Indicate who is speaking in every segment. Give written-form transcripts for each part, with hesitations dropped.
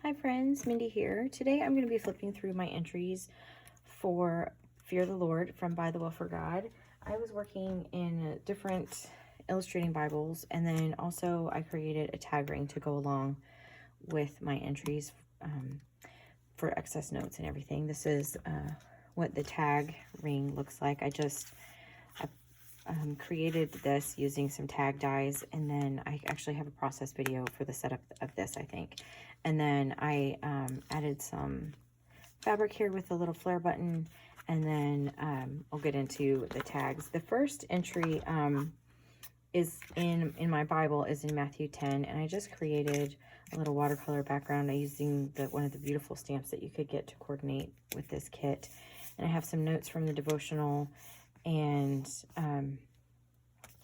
Speaker 1: Hi friends, Mindy here. Today I'm going to be flipping through my entries for Fear the Lord from Bythewell4God. I was working in different illustrating Bibles, and then also I created a tag ring to go along with my entries for excess notes and everything. This is what the tag ring looks like. I created this using some tag dies, and then I actually have a process video for the setup of this, I think. And then I added some fabric here with a little flare button, and then I'll get into the tags. The first entry is in my Bible is in Matthew 10, and I just created a little watercolor background using one of the beautiful stamps that you could get to coordinate with this kit. And I have some notes from the devotional, and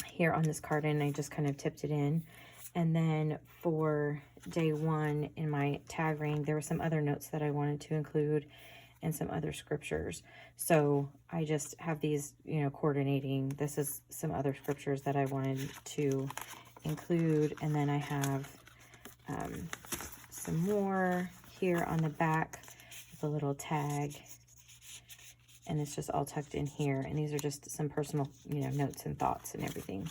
Speaker 1: here on this card, and I just kind of tipped it in. And then for day 1 in my tag ring, there were some other notes that I wanted to include and some other scriptures. So I just have these, coordinating. This is some other scriptures that I wanted to include. And then I have some more here on the back with a little tag. And it's just all tucked in here. And these are just some personal, notes and thoughts and everything.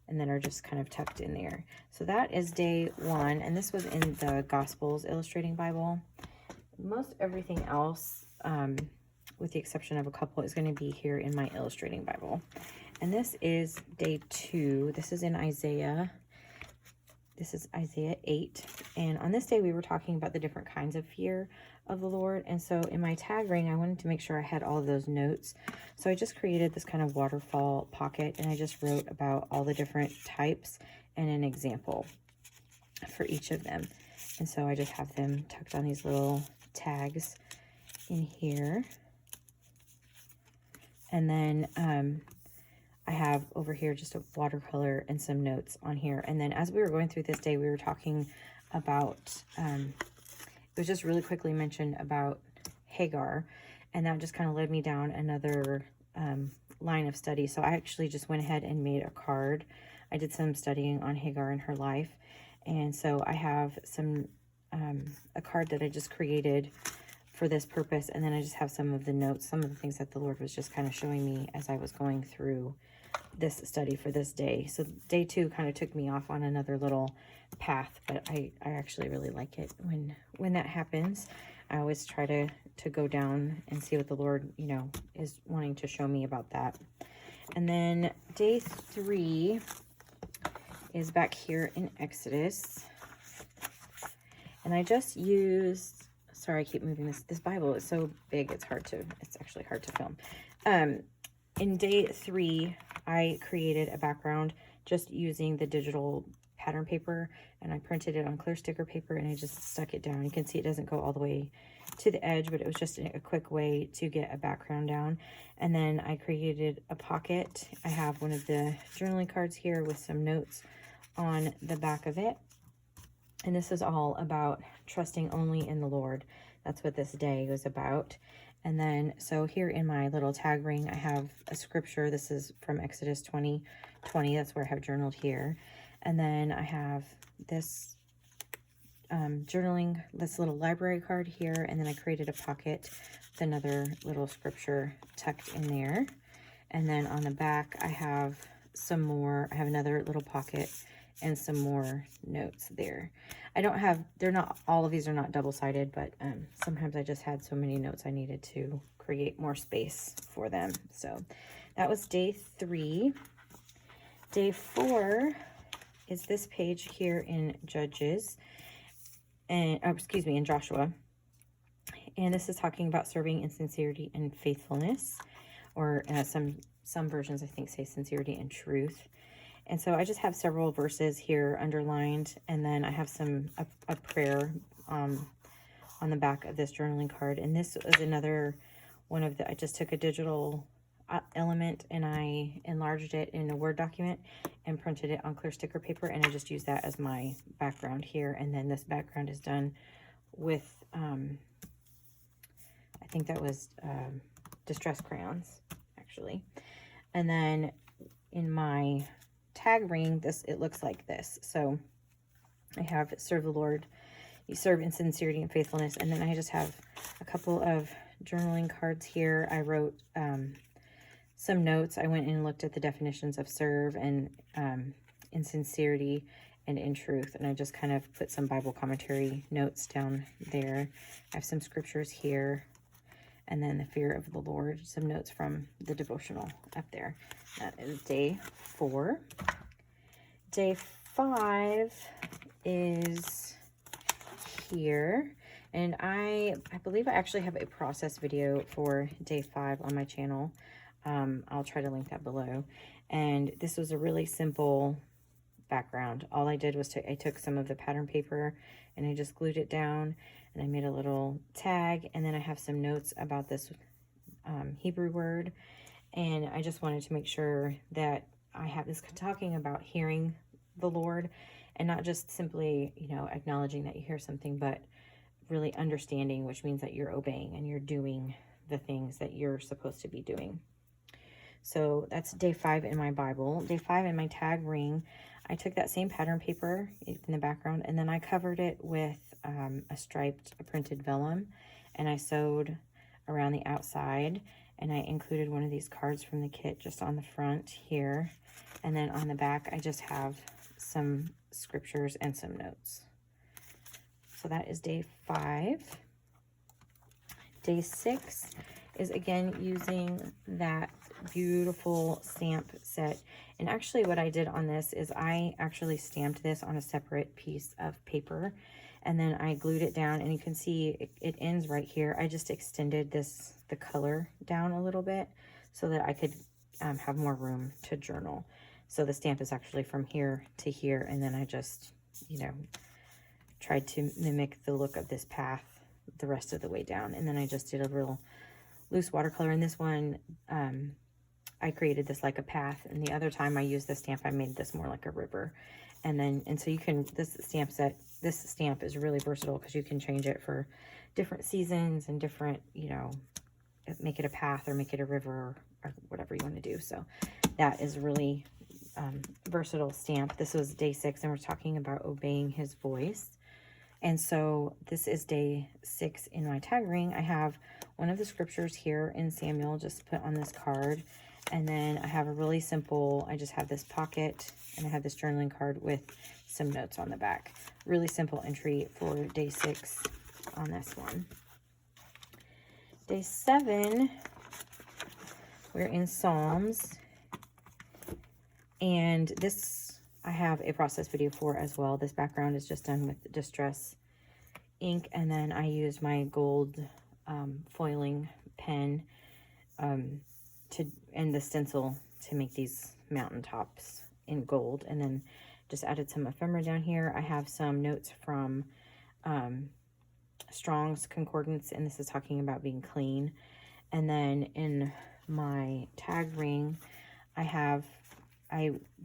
Speaker 1: And then are just kind of tucked in there. So that is day 1. And this was in the Gospels Illustrating Bible. Most everything else, with the exception of a couple, is going to be here in my Illustrating Bible. And this is day 2. This is in Isaiah. This is Isaiah 8. And on this day, we were talking about the different kinds of fear of the Lord. And so in my tag ring, I wanted to make sure I had all of those notes. So I just created this kind of waterfall pocket, and I just wrote about all the different types and an example for each of them. And so I just have them tucked on these little tags in here. And then I have over here just a watercolor and some notes on here. And then as we were going through this day, we were talking about, it was just really quickly mentioned about Hagar, and that just kind of led me down another line of study. So I actually just went ahead and made a card. I did some studying on Hagar and her life. And so I have some, a card that I just created for this purpose. And then I just have some of the notes, some of the things that the Lord was just kind of showing me as I was going through this study for this day. So day 2 kind of took me off on another little path, but I actually really like it when that happens. I always try to go down and see what the Lord, is wanting to show me about that. And then day 3 is back here in Exodus. And I just used, sorry, I keep moving this Bible is so big, it's actually hard to film. In day 3, I created a background just using the digital pattern paper, and I printed it on clear sticker paper, and I just stuck it down. You can see it doesn't go all the way to the edge, but it was just a quick way to get a background down. And then I created a pocket. I have one of the journaling cards here with some notes on the back of it. And this is all about trusting only in the Lord. That's what this day was about. And then, so here in my little tag ring, I have a scripture. This is from Exodus 20:20. That's where I have journaled here. And then I have this journaling, this little library card here. And then I created a pocket with another little scripture tucked in there. And then on the back, I have some more. I have another little pocket and some more notes there. All of these are not double-sided, but sometimes I just had so many notes I needed to create more space for them. So that was day 3. Day 4 is this page here in Judges, and in Joshua. And this is talking about serving in sincerity and faithfulness, or some versions I think say sincerity and truth. And so I just have several verses here underlined, and then I have a prayer on the back of this journaling card. And this is another one of I just took a digital element and I enlarged it in a Word document and printed it on clear sticker paper, and I just used that as my background here. And then this background is done with, I think that was distress crayons, actually. And then in my tag ring, it looks like this. So I have serve the Lord you serve in sincerity and faithfulness. And then I just have a couple of journaling cards here. I wrote some notes. I went and looked at the definitions of serve and in sincerity and in truth. And I just kind of put some Bible commentary notes down there. I have some scriptures here. And then the fear of the Lord, some notes from the devotional up there. That is day 4. Day 5 is here. And I believe I actually have a process video for day 5 on my channel. I'll try to link that below. And this was a really simple background. All I did was I took some of the pattern paper and I just glued it down, and I made a little tag, and then I have some notes about this Hebrew word, and I just wanted to make sure that I have this talking about hearing the Lord, and not just simply, you know, acknowledging that you hear something, but really understanding, which means that you're obeying and you're doing the things that you're supposed to be doing. So that's day 5 in my Bible. Day 5 in my tag ring, I took that same pattern paper in the background, and then I covered it with a striped printed vellum, and I sewed around the outside, and I included one of these cards from the kit just on the front here. And then on the back, I just have some scriptures and some notes. So that is day 5. Day 6 is again using that beautiful stamp set. And actually what I did on this is I actually stamped this on a separate piece of paper, and then I glued it down, and you can see it ends right here. I just extended the color down a little bit so that I could have more room to journal. So the stamp is actually from here to here, and then I just, you know, tried to mimic the look of this path the rest of the way down. And then I just did a real loose watercolor. In this one, I created this like a path, and the other time I used this stamp, I made this more like a river. And so you can, this stamp is really versatile because you can change it for different seasons and different, you know, make it a path or make it a river or whatever you want to do. So that is really versatile stamp. This was day 6, and we're talking about obeying his voice. And so this is day 6 in my tag ring. I have one of the scriptures here in Samuel just put on this card. And then I have a really simple, I just have this pocket, and I have this journaling card with some notes on the back. Really simple entry for day 6 on this one. Day 7, we're in Psalms. And this I have a process video for as well. This background is just done with Distress ink, and then I used my gold foiling pen and the stencil to make these mountaintops in gold, and then just added some ephemera down here. I have some notes from Strong's Concordance, and this is talking about being clean. And then in my tag ring, I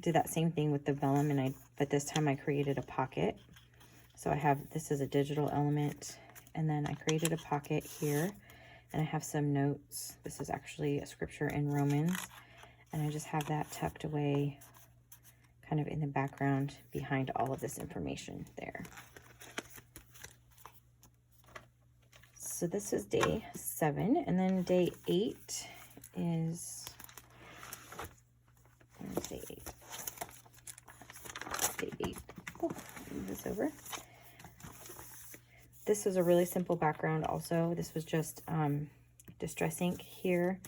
Speaker 1: did that same thing with the vellum, but this time I created a pocket. So I have, this is a digital element, and then I created a pocket here, and I have some notes. This is actually a scripture in Romans, and I just have that tucked away kind of in the background behind all of this information there. So this is day 7, and then day 8 is, where's day 8? Day 8. Oh, move this over. This is a really simple background also. This was just Distress ink here.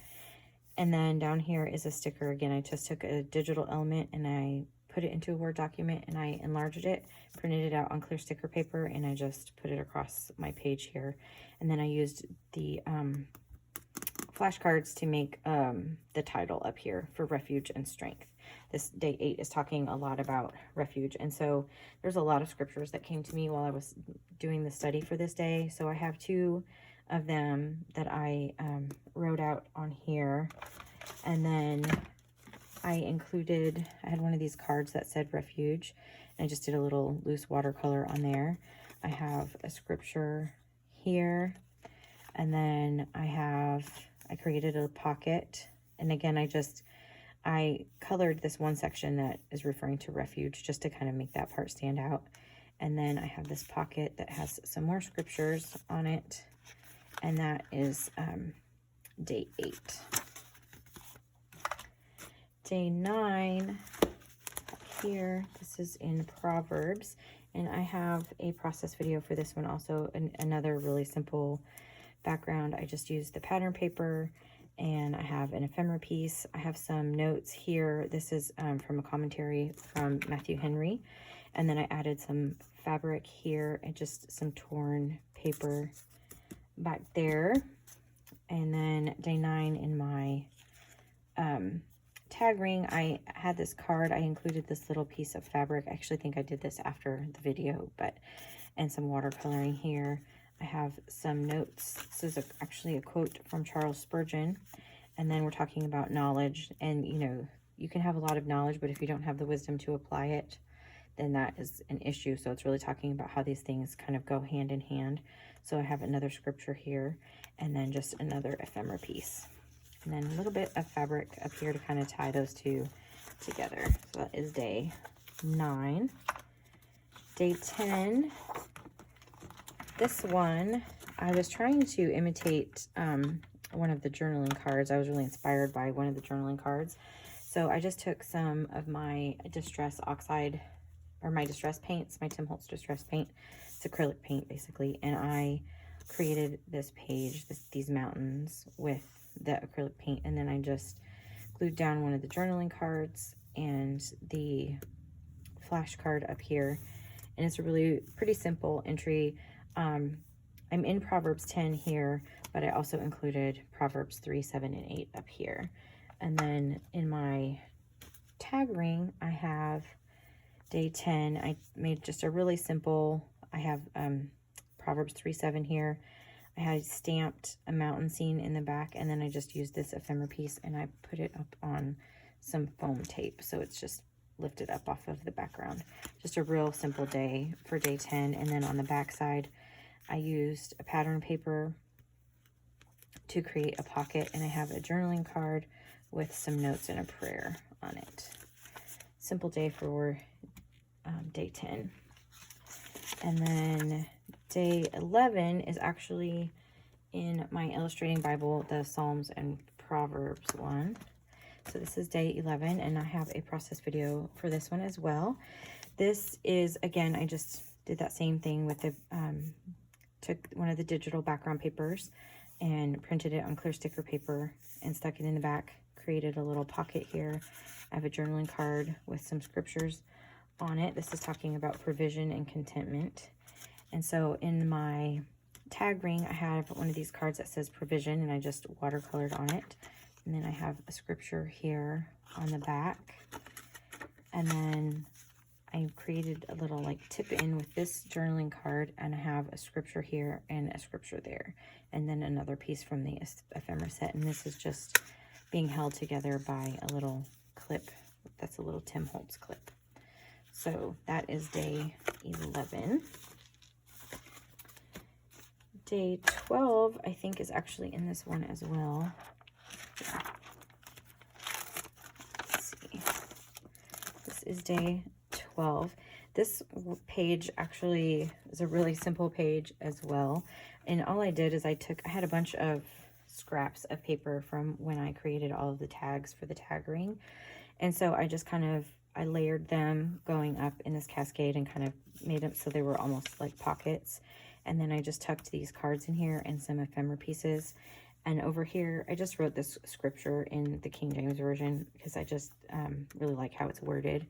Speaker 1: And then down here is a sticker. Again, I just took a digital element and I put it into a Word document, and I enlarged it, printed it out on clear sticker paper, and I just put it across my page here. And then I used the flashcards to make the title up here for Refuge and Strength. This day 8 is talking a lot about refuge, and so there's a lot of scriptures that came to me while I was doing the study for this day. So I have 2 of them that I wrote out on here, and then I had one of these cards that said refuge, and I just did a little loose watercolor on there. I have a scripture here, and then I created a pocket, and again I colored this one section that is referring to refuge just to kind of make that part stand out. And then I have this pocket that has some more scriptures on it. And that is day 8. Day 9 up here, this is in Proverbs. And I have a process video for this one also, another really simple background. I just used the pattern paper, and I have an ephemera piece. I have some notes here. This is from a commentary from Matthew Henry. And then I added some fabric here and just some torn paper back there. And then day 9 in my tag ring, I had this card. I included this little piece of fabric. I actually think I did this after the video, and some watercoloring here. I have some notes. This is actually a quote from Charles Spurgeon. And then we're talking about knowledge. And, you know, you can have a lot of knowledge, but if you don't have the wisdom to apply it, then that is an issue. So it's really talking about how these things kind of go hand in hand. So I have another scripture here, and then just another ephemera piece. And then a little bit of fabric up here to kind of tie those two together. So that is day 9. Day 10. This one, I was trying to imitate one of the journaling cards. I was really inspired by one of the journaling cards. So I just took some of my Distress Oxide, or my Distress paints, my Tim Holtz Distress paint. It's acrylic paint, basically. And I created this page, these mountains, with the acrylic paint. And then I just glued down one of the journaling cards and the flash card up here. And it's a really pretty simple entry. I'm in Proverbs 10 here, but I also included Proverbs 3, 7, and 8 up here. And then in my tag ring, I have day 10. I made just a really simple, I have Proverbs 3, 7 here. I had stamped a mountain scene in the back, and then I just used this ephemera piece and I put it up on some foam tape. So it's just lifted up off of the background. Just a real simple day for day 10. And then on the back side, I used a pattern paper to create a pocket, and I have a journaling card with some notes and a prayer on it. Simple day for day 10. And then day 11 is actually in my Illustrating Bible, the Psalms and Proverbs one. So this is day 11, and I have a process video for this one as well. This is, again, I just did that same thing with the, took one of the digital background papers and printed it on clear sticker paper and stuck it in the back, created a little pocket here. I have a journaling card with some scriptures on it. This is talking about provision and contentment. And so in my tag ring, I have one of these cards that says provision, and I just watercolored on it. And then I have a scripture here on the back. And then I created a little like tip in with this journaling card, and I have a scripture here and a scripture there. And then another piece from the ephemera set. And this is just being held together by a little clip. That's a little Tim Holtz clip. So that is day 11. Day 12, I think, is actually in this one as well. Let's see. This is day 12. This page actually is a really simple page as well. And all I did is I had a bunch of scraps of paper from when I created all of the tags for the tag ring. And so I just I layered them going up in this cascade and kind of made them so they were almost like pockets. And then I just tucked these cards in here and some ephemera pieces. And over here, I just wrote this scripture in the King James Version because I just really like how it's worded.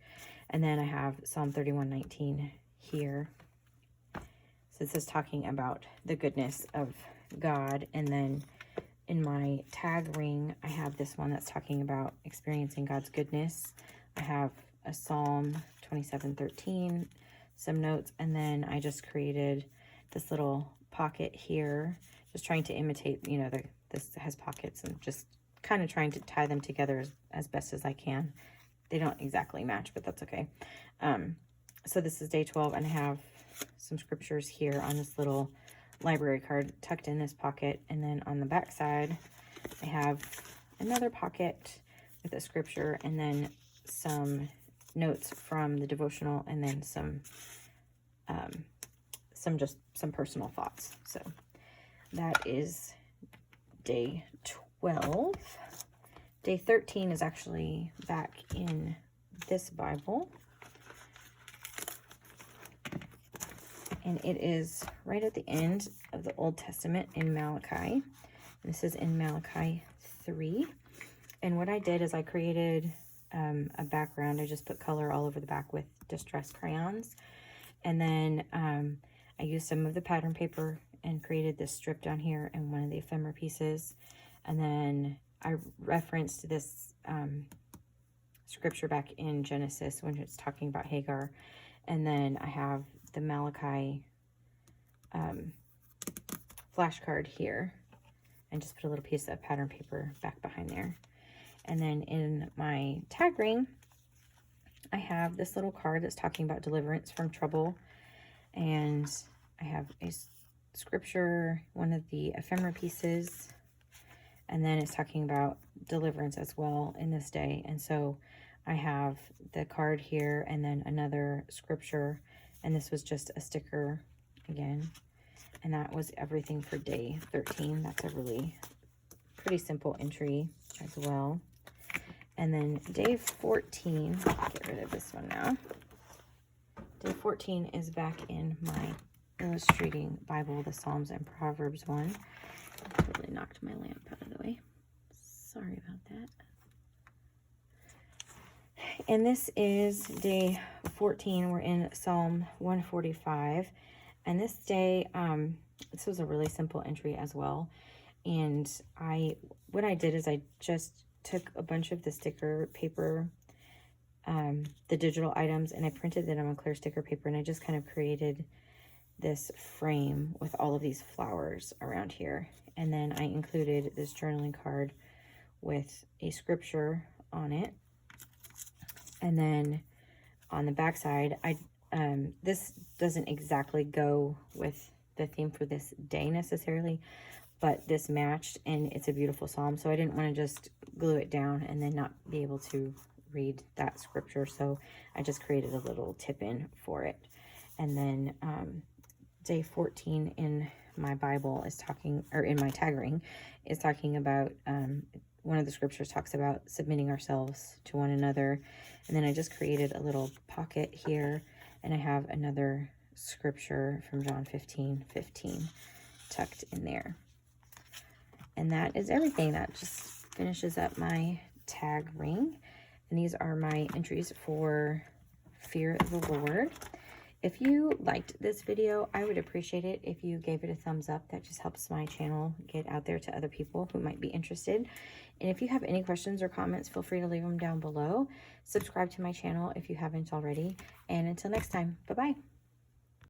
Speaker 1: And then I have Psalm 31:19 here. So this is talking about the goodness of God. And then in my tag ring, I have this one that's talking about experiencing God's goodness. I have a Psalm 27:13, some notes, and then I just created this little pocket here, just trying to imitate, you know, this has pockets, and just kind of trying to tie them together as best as I can. They don't exactly match, but that's okay. So this is day 12, and I have some scriptures here on this little library card tucked in this pocket. And then on the back side, I have another pocket with a scripture, and then some notes from the devotional, and then some some personal thoughts. So that is day 12. Day 13 is actually back in this Bible. And it is right at the end of the Old Testament in Malachi. This is in Malachi 3. And what I did is I created a background. I just put color all over the back with distress crayons. And then I used some of the pattern paper and created this strip down here and one of the ephemera pieces. And then I referenced this scripture back in Genesis when it's talking about Hagar. And then I have the Malachi flashcard here, and just put a little piece of pattern paper back behind there. And then in my tag ring, I have this little card that's talking about deliverance from trouble. And I have a scripture, one of the ephemera pieces, and then it's talking about deliverance as well in this day. And so I have the card here and then another scripture, and this was just a sticker again. And that was everything for day 13. That's a really pretty simple entry as well. And then day 14, get rid of this one now. Day 14 is back in my illustrating Bible, the Psalms and Proverbs one. I totally knocked my lamp out of the way. Sorry about that. And this is day 14. We're in Psalm 145. And this day, this was a really simple entry as well. And what I did is I just took a bunch of the sticker paper, the digital items, and I printed them on clear sticker paper, and I just kind of created this frame with all of these flowers around here. And then I included this journaling card with a scripture on it. And then on the back side, this doesn't exactly go with the theme for this day necessarily, but this matched, and it's a beautiful psalm. So I didn't want to just glue it down and then not be able to read that scripture. So I just created a little tip in for it. And then day 14 in my Bible is talking, or in my tag ring, is talking about, one of the scriptures talks about submitting ourselves to one another. And then I just created a little pocket here, and I have another scripture from John 15:15 tucked in there. And that is everything. That just finishes up my tag ring. And these are my entries for Fear of the Lord. If you liked this video, I would appreciate it if you gave it a thumbs up. That just helps my channel get out there to other people who might be interested. And if you have any questions or comments, feel free to leave them down below. Subscribe to my channel if you haven't already. And until next time, bye-bye.